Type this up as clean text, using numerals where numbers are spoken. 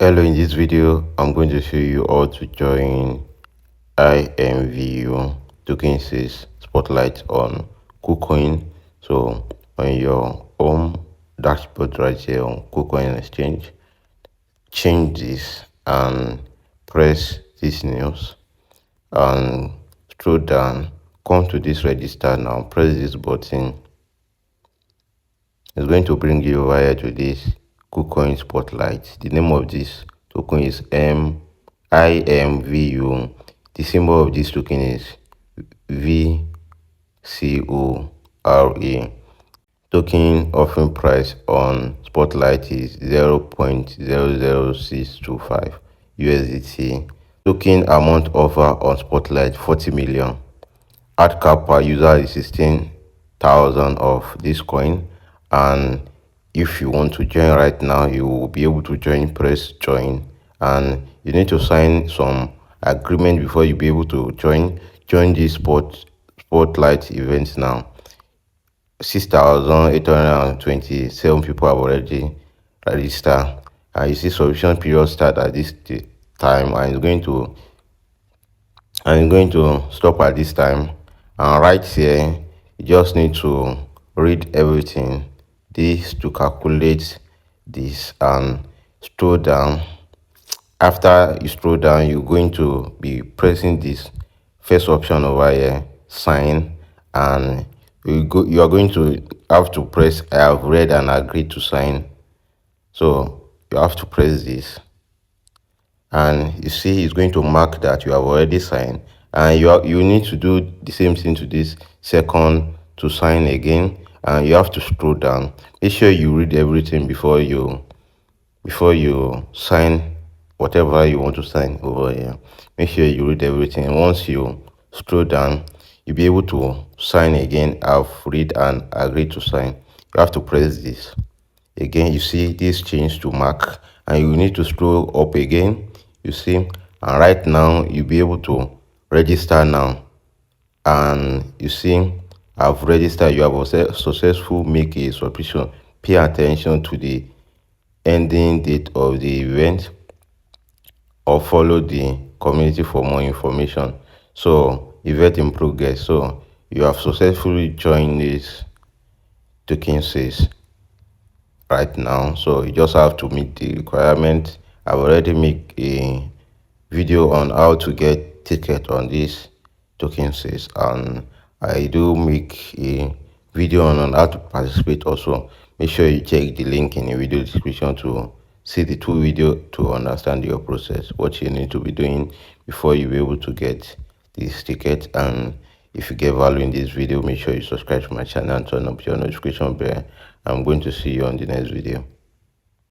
Hello, in this video I'm going to show you how to join IMVU token says spotlight on Kucoin. So on your home dashboard right here on Kucoin exchange, change this and press this news and scroll down, come to this register now, press this button. It's going to bring you via to this Kucoin spotlight. The name of this token is IMVU. The symbol of this token is VCORE. Token offering price on spotlight is 0.00625 USDT. Token amount offer on spotlight 40 million. Ad cap per user is 16,000 of this coin, and if you want to join right now, you will be able to join. Press join, and you need to sign some agreement before you be able to join this spotlight event now. 6,827 people have already registered, and you see subscription period start at this time, and it's going to stop at this time. And right here you just need to read everything this to calculate this, and scroll down. After you scroll down, you're going to be pressing this first option over here, sign, and you are going to have to press I have read and agreed to sign. So you have to press this, and you see it's going to mark that you have already signed, and you need to do the same thing to this second to sign again, and you have to scroll down. Make sure you read everything before you sign whatever you want to sign over here. Make sure you read everything, and once you scroll down, you'll be able to sign again. I've read and agreed to sign. You have to press this again. You see this change to mark, and you need to scroll up again. You see, and right now you'll be able to register now, and you see I've registered. You have successful make a subscription. Pay attention to the ending date of the event, or follow the community for more information. So event in progress. So you have successfully joined this token says right now, so you just have to meet the requirement. I've already made a video on how to get ticket on this token says, and I do make a video on how to participate also. Make sure you check the link in the video description to see the two video to understand your process, what you need to be doing before you be able to get this ticket. And if you get value in this video, make sure you subscribe to my channel and turn up your notification bell. I'm going to see you on the next video.